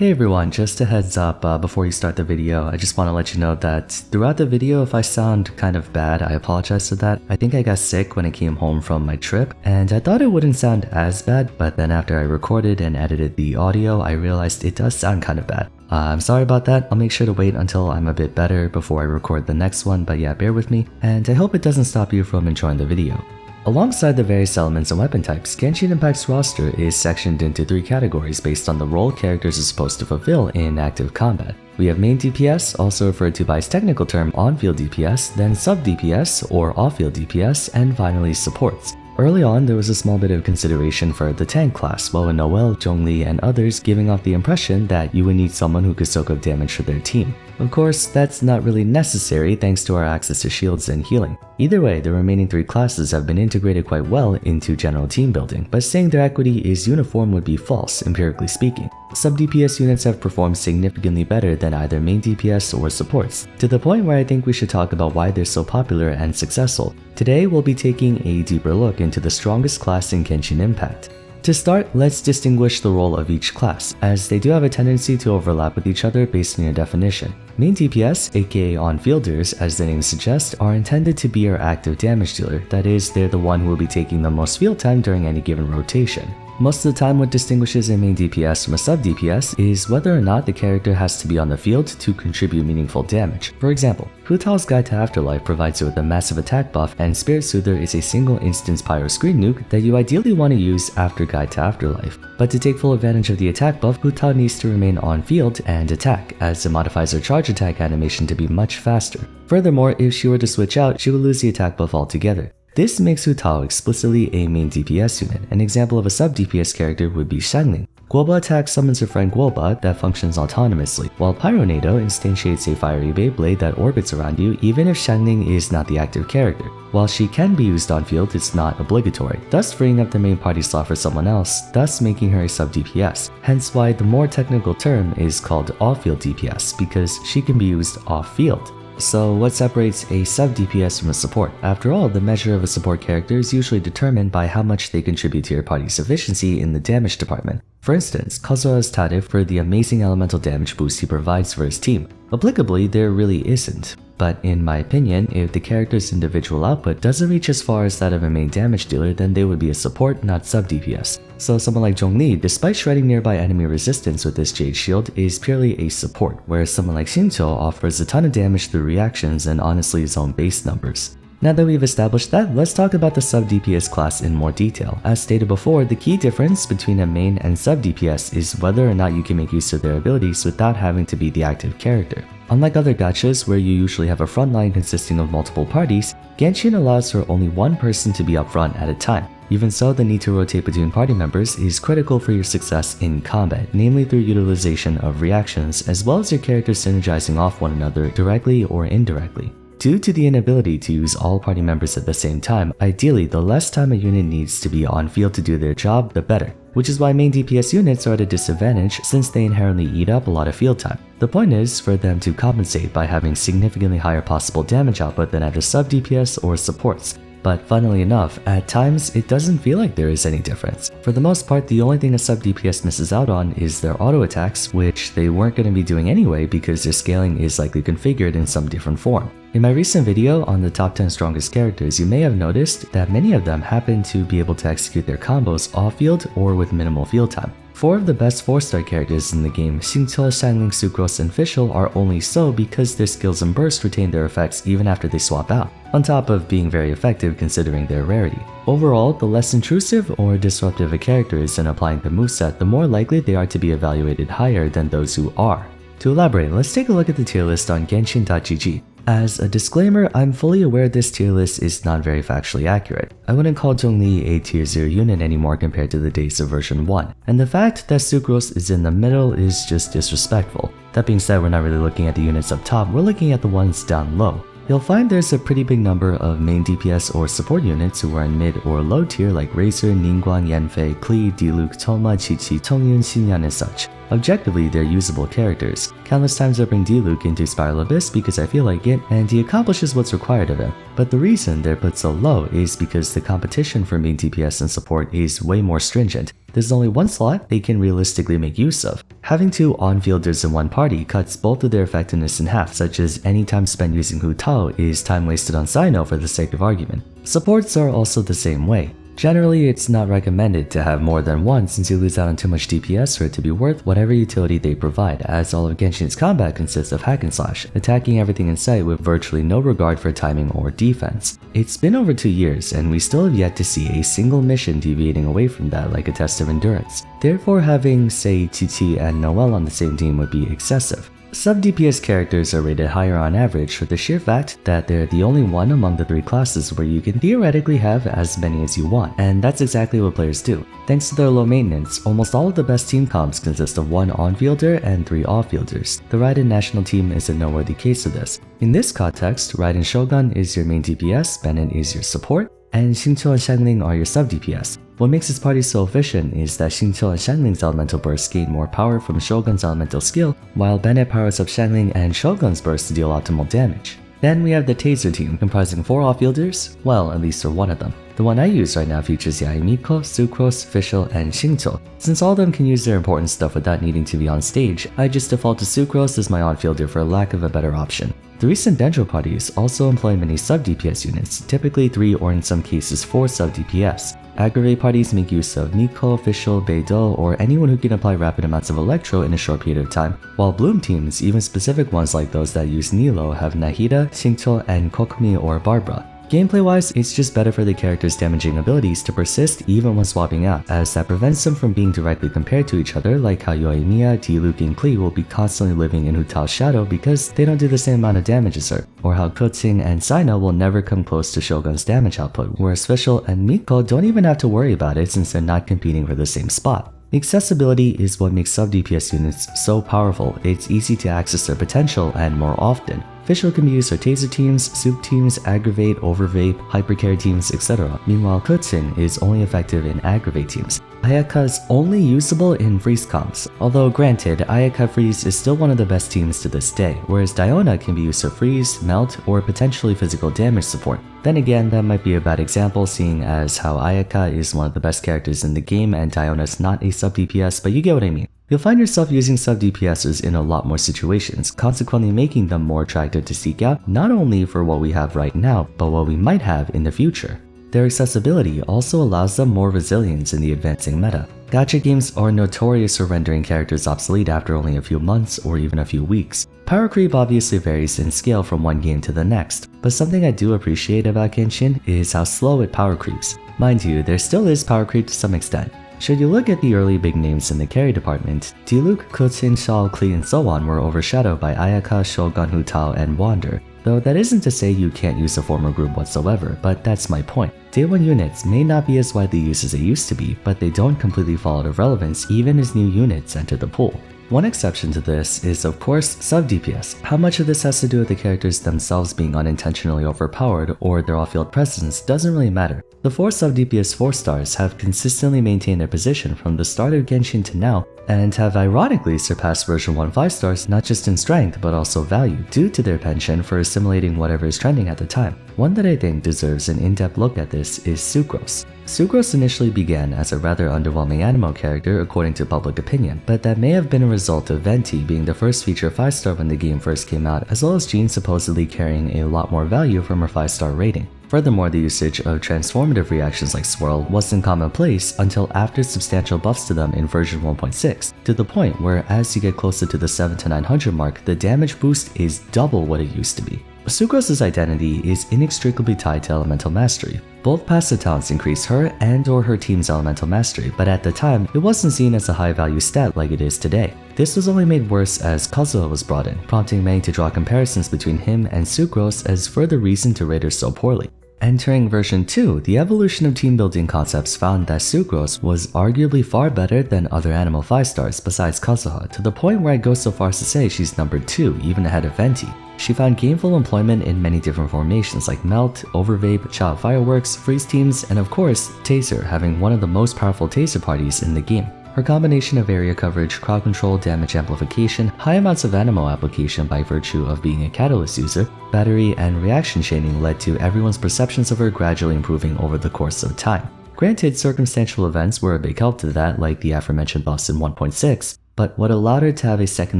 Hey everyone, just a heads up before you start the video, I just want to let you know that throughout the video if I sound kind of bad, I apologize for that. I think I got sick when I came home from my trip and I thought it wouldn't sound as bad, but then after I recorded and edited the audio, I realized it does sound kind of bad. I'm sorry about that. I'll make sure to wait until I'm a bit better before I record the next one, but yeah, bear with me, and I hope it doesn't stop you from enjoying the video. Alongside the various elements and weapon types, Genshin Impact's roster is sectioned into 3 categories based on the role characters are supposed to fulfill in active combat. We have main DPS, also referred to by its technical term On Field DPS, then sub-DPS or Off Field DPS, and finally supports. Early on, there was a small bit of consideration for the tank class, while Noelle, Zhongli, and others giving off the impression that you would need someone who could soak up damage for their team. Of course, that's not really necessary thanks to our access to shields and healing. Either way, the remaining 3 classes have been integrated quite well into general team building, but saying their equity is uniform would be false, empirically speaking. Sub-DPS units have performed significantly better than either main DPS or supports, to the point where I think we should talk about why they're so popular and successful. Today, we'll be taking a deeper look into the strongest class in Genshin Impact. To start, let's distinguish the role of each class, as they do have a tendency to overlap with each other based on your definition. Main DPS, aka on-fielders, as the name suggests, are intended to be your active damage dealer, that is, they're the one who will be taking the most field time during any given rotation. Most of the time, what distinguishes a main DPS from a sub-DPS is whether or not the character has to be on the field to contribute meaningful damage. For example, Hu Tao's Guide to Afterlife provides you with a massive attack buff, and Spirit Soother is a single instance pyro screen nuke that you ideally want to use after Guide to Afterlife. But to take full advantage of the attack buff, Hu Tao needs to remain on field and attack, as it modifies her charge attack animation to be much faster. Furthermore, if she were to switch out, she would lose the attack buff altogether. This makes Hu Tao explicitly a main DPS unit. An example of a sub-DPS character would be Xiangling. Guoba Attack summons her friend Guoba that functions autonomously, while Pyronado instantiates a fiery Beyblade that orbits around you even if Xiangling is not the active character. While she can be used on field, it's not obligatory, thus freeing up the main party slot for someone else, thus making her a sub-DPS. Hence why the more technical term is called Off Field DPS, because she can be used off field. So what separates a sub-DPS from a support? After all, the measure of a support character is usually determined by how much they contribute to your party's efficiency in the damage department. For instance, Kazuha is touted for the amazing elemental damage boost he provides for his team. Applicably, there really isn't. But in my opinion, if the character's individual output doesn't reach as far as that of a main damage dealer, then they would be a support, not sub-DPS. So someone like Zhongli, despite shredding nearby enemy resistance with this Jade Shield, is purely a support, whereas someone like Xingqiu offers a ton of damage through reactions and honestly his own base numbers. Now that we've established that, let's talk about the sub-DPS class in more detail. As stated before, the key difference between a main and sub-DPS is whether or not you can make use of their abilities without having to be the active character. Unlike other gachas where you usually have a front line consisting of multiple parties, Genshin allows for only one person to be up front at a time. Even so, the need to rotate between party members is critical for your success in combat, namely through utilization of reactions, as well as your characters synergizing off one another directly or indirectly. Due to the inability to use all party members at the same time, ideally the less time a unit needs to be on field to do their job, the better. Which is why main DPS units are at a disadvantage since they inherently eat up a lot of field time. The point is for them to compensate by having significantly higher possible damage output than either sub-DPS or supports. But funnily enough, at times it doesn't feel like there is any difference. For the most part, the only thing a sub-DPS misses out on is their auto attacks, which they weren't going to be doing anyway because their scaling is likely configured in some different form. In my recent video on the top 10 strongest characters, you may have noticed that many of them happen to be able to execute their combos off-field or with minimal field time. 4 of the best 4-star characters in the game, Xingqiu, Xiangling, Sucrose, and Fischl, are only so because their skills and burst retain their effects even after they swap out, on top of being very effective considering their rarity. Overall, the less intrusive or disruptive a character is in applying the moveset, the more likely they are to be evaluated higher than those who are. To elaborate, let's take a look at the tier list on Genshin.gg. As a disclaimer, I'm fully aware this tier list is not very factually accurate. I wouldn't call Zhongli a tier 0 unit anymore compared to the days of version 1, and the fact that Sucrose is in the middle is just disrespectful. That being said, we're not really looking at the units up top, we're looking at the ones down low. You'll find there's a pretty big number of main DPS or support units who are in mid or low tier like Razor, Ningguang, Yanfei, Klee, Diluc, Toma, Qiqi, Tongyun, Xinyan, and such. Objectively, they're usable characters. Countless times I bring Diluc into Spiral Abyss because I feel like it, and he accomplishes what's required of him. But the reason they're put so low is because the competition for main DPS and support is way more stringent. there's only one slot they can realistically make use of. Having 2 on-fielders in one party cuts both of their effectiveness in half, such as any time spent using Hu Tao is time wasted on Sino for the sake of argument. Supports are also the same way. Generally, it's not recommended to have more than one since you lose out on too much DPS for it to be worth whatever utility they provide, as all of Genshin's combat consists of hack and slash, attacking everything in sight with virtually no regard for timing or defense. It's been over 2 years, and we still have yet to see a single mission deviating away from that like a test of endurance. Therefore, having, say, TT and Noelle on the same team would be excessive. Sub-DPS characters are rated higher on average for the sheer fact that they're the only one among the 3 classes where you can theoretically have as many as you want, and that's exactly what players do. Thanks to their low maintenance, almost all of the best team comps consist of 1 on-fielder and 3 off-fielders. The Raiden national team is a noteworthy case of this. In this context, Raiden Shogun is your main DPS, Bennett is your support, and Xingqiu and Xiangling are your sub-DPS. What makes this party so efficient is that Xingqiu and Xiangling's elemental bursts gain more power from Shogun's elemental skill, while Bennett powers up Xiangling and Shogun's burst to deal optimal damage. Then we have the Taser team comprising 4 off-fielders, well, at least for one of them. The one I use right now features Yaemiko, Sucrose, Fischl, and Xingqiu. Since all of them can use their important stuff without needing to be on stage, I just default to Sucrose as my on-fielder for lack of a better option. The recent Dendro parties also employ many sub-DPS units, typically 3 or in some cases 4 sub-DPS. Aggravate parties make use of Nico, Fischl, Beidou, or anyone who can apply rapid amounts of Electro in a short period of time, while Bloom teams, even specific ones like those that use Nilo, have Nahida, Xingqiu, and Kokumi or Barbara. Gameplay-wise, it's just better for the character's damaging abilities to persist even when swapping out, as that prevents them from being directly compared to each other, like how Yoimiya, Diluc, and Klee will be constantly living in Hu Tao's shadow because they don't do the same amount of damage as her, or how Koting and Sino will never come close to Shogun's damage output, whereas Fischl and Miko don't even have to worry about it since they're not competing for the same spot. Accessibility is what makes sub-DPS units so powerful. It's easy to access their potential and more often. Fischl can be used for taser teams, soup teams, aggravate, overvape, hypercarry teams, etc. Meanwhile, Koting is only effective in aggravate teams. Ayaka is only usable in freeze comps, although granted, Ayaka freeze is still one of the best teams to this day, whereas Diona can be used for freeze, melt, or potentially physical damage support. Then again, that might be a bad example seeing as how Ayaka is one of the best characters in the game and Diona is not a sub-DPS, but you get what I mean. You'll find yourself using sub-DPSs in a lot more situations, consequently making them more attractive to seek out not only for what we have right now, but what we might have in the future. Their accessibility also allows them more resilience in the advancing meta. Gacha games are notorious for rendering characters obsolete after only a few months or even a few weeks. Power creep obviously varies in scale from one game to the next, but something I do appreciate about Genshin is how slow it power creeps. Mind you, there still is power creep to some extent. Should you look at the early big names in the carry department, Diluc, Koting, Shao, Klee, and so on were overshadowed by Ayaka, Shogun, Hu Tao, and Wander. Though that isn't to say you can't use the former group whatsoever, but that's my point. Day 1 units may not be as widely used as they used to be, but they don't completely fall out of relevance even as new units enter the pool. One exception to this is of course sub-DPS. How much of this has to do with the characters themselves being unintentionally overpowered or their off-field presence doesn't really matter. The 4 sub-DPS 4-stars have consistently maintained their position from the start of Genshin to now, and have ironically surpassed version 1 5-stars not just in strength but also value due to their penchant for assimilating whatever is trending at the time. One that I think deserves an in-depth look at this is Sucrose. Sucrose initially began as a rather underwhelming animo character according to public opinion, but that may have been a result of Venti being the first feature 5-star when the game first came out, as well as Jean supposedly carrying a lot more value from her 5-star rating. Furthermore, the usage of transformative reactions like Swirl wasn't commonplace until after substantial buffs to them in version 1.6, to the point where as you get closer to the 700 to 900 mark, the damage boost is double what it used to be. Sucrose's identity is inextricably tied to elemental mastery. Both passive talents increase her and or her team's elemental mastery, but at the time, it wasn't seen as a high value stat like it is today. This was only made worse as Kazuha was brought in, prompting many to draw comparisons between him and Sucrose as further reason to rate her so poorly. Entering version 2, the evolution of team building concepts found that Sucrose was arguably far better than other animo 5-stars besides Kazuha, to the point where I'd go so far as to say she's number 2, even ahead of Venti. She found gainful employment in many different formations like Melt, Overvape, Child Fireworks, Freeze teams, and of course, Taser, having one of the most powerful Taser parties in the game. Her combination of area coverage, crowd control, damage amplification, high amounts of animo application by virtue of being a catalyst user, battery, and reaction chaining led to everyone's perceptions of her gradually improving over the course of time. Granted, circumstantial events were a big help to that, like the aforementioned buffs in 1.6, but what allowed her to have a second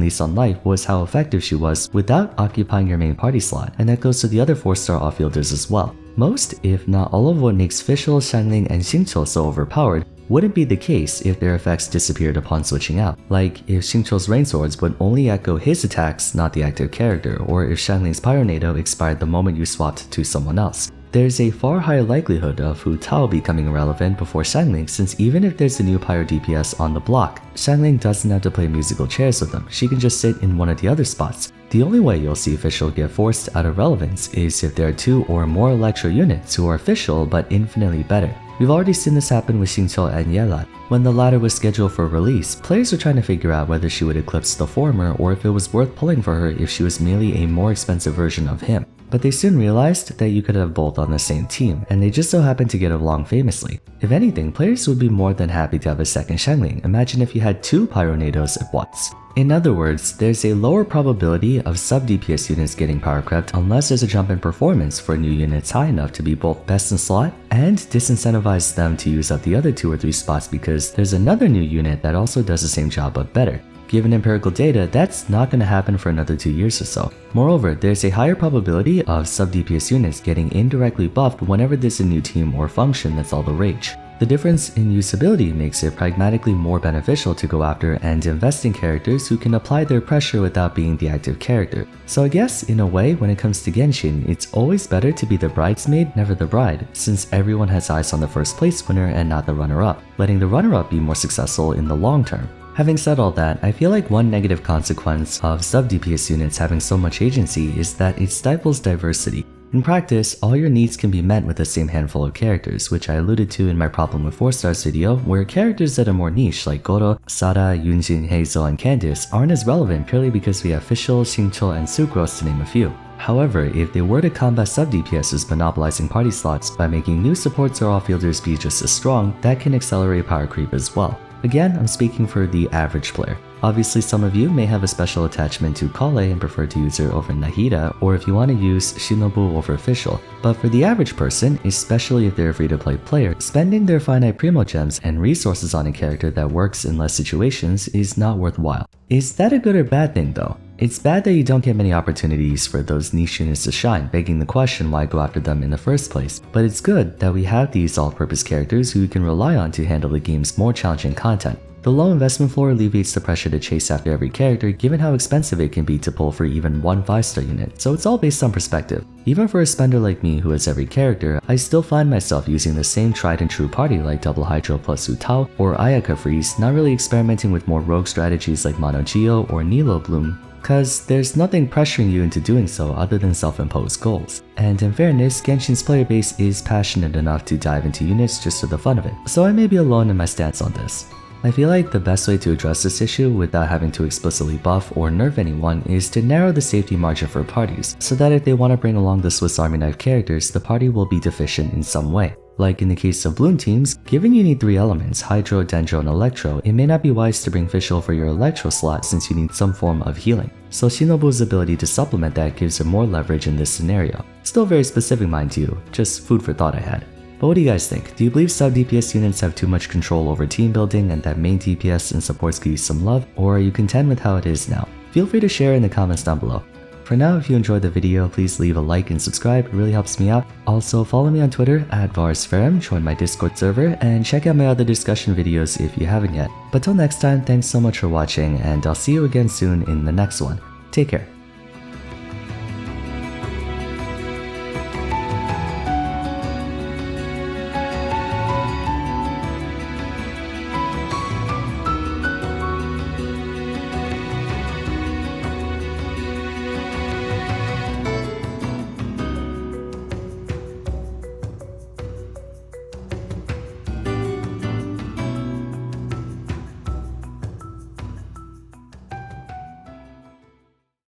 lease on life was how effective she was without occupying your main party slot, and that goes to the other 4-star off-fielders as well. Most, if not all of what makes Fischl, Xiangling, and Xingqiu so overpowered wouldn't be the case if their effects disappeared upon switching out, like if Xingqiu's rain swords would only echo his attacks, not the active character, or if Xiangling's pyronado expired the moment you swapped to someone else. There's a far higher likelihood of Hu Tao becoming irrelevant before Xiangling, since even if there's a new pyro DPS on the block, Xiangling doesn't have to play musical chairs with them, she can just sit in one of the other spots. The only way you'll see Fischl get forced out of relevance is if there are 2 or more Electro units who are Fischl but infinitely better. We've already seen this happen with Xingqiu and Yelan. When the latter was scheduled for release, players were trying to figure out whether she would eclipse the former or if it was worth pulling for her if she was merely a more expensive version of him. But they soon realized that you could have both on the same team, and they just so happened to get along famously. If anything, players would be more than happy to have a second Xiangling. Imagine if you had 2 pyronados at once. In other words, there's a lower probability of sub-DPS units getting power crept unless there's a jump in performance for new units high enough to be both best in slot and disincentivize them to use up the other 2 or 3 spots because there's another new unit that also does the same job but better. Given empirical data, that's not going to happen for another 2 years or so. Moreover, there's a higher probability of sub-DPS units getting indirectly buffed whenever there's a new team or function that's all the rage. The difference in usability makes it pragmatically more beneficial to go after and invest in characters who can apply their pressure without being the active character. So I guess, in a way, when it comes to Genshin, it's always better to be the bridesmaid, never the bride, since everyone has eyes on the first place winner and not the runner-up, letting the runner-up be more successful in the long term. Having said all that, I feel like one negative consequence of sub-DPS units having so much agency is that it stifles diversity. In practice, all your needs can be met with the same handful of characters, which I alluded to in my problem with 4-stars video, where characters that are more niche like Goro, Sara, Yunjin, Hazel, and Candice aren't as relevant purely because we have Fischl, Xingqiu, and Sucrose to name a few. However, if they were to combat sub-DPSs monopolizing party slots by making new supports or off-fielders be just as strong, that can accelerate power creep as well. Again, I'm speaking for the average player. Obviously, some of you may have a special attachment to Kale and prefer to use her over Nahida, or if you want to use Shinobu over Fischl. But for the average person, especially if they're a free-to-play player, spending their finite Primo gems and resources on a character that works in less situations is not worthwhile. Is that a good or bad thing though? It's bad that you don't get many opportunities for those niche units to shine, begging the question why go after them in the first place. But it's good that we have these all-purpose characters who you can rely on to handle the game's more challenging content. The low investment floor alleviates the pressure to chase after every character given how expensive it can be to pull for even one 5-star unit, so it's all based on perspective. Even for a spender like me who has every character, I still find myself using the same tried and true party like Double Hydro plus Hu Tao or Ayaka Freeze, not really experimenting with more rogue strategies like Mono Geo or Nilo Bloom, cause there's nothing pressuring you into doing so other than self-imposed goals. And in fairness, Genshin's player base is passionate enough to dive into units just for the fun of it, so I may be alone in my stance on this. I feel like the best way to address this issue without having to explicitly buff or nerf anyone is to narrow the safety margin for parties, so that if they want to bring along the Swiss Army knife characters, the party will be deficient in some way. Like in the case of Bloom teams, given you need 3 elements, Hydro, Dendro, and Electro, it may not be wise to bring Fischl for your Electro slot since you need some form of healing. So Shinobu's ability to supplement that gives her more leverage in this scenario. Still very specific mind you, just food for thought I had. But what do you guys think? Do you believe sub-DPS units have too much control over team building and that main DPS and supports could use some love, or are you content with how it is now? Feel free to share in the comments down below. For now, if you enjoyed the video, please leave a like and subscribe, it really helps me out. Also, follow me on Twitter at Vars, join my Discord server, and check out my other discussion videos if you haven't yet. But till next time, thanks so much for watching, and I'll see you again soon in the next one. Take care.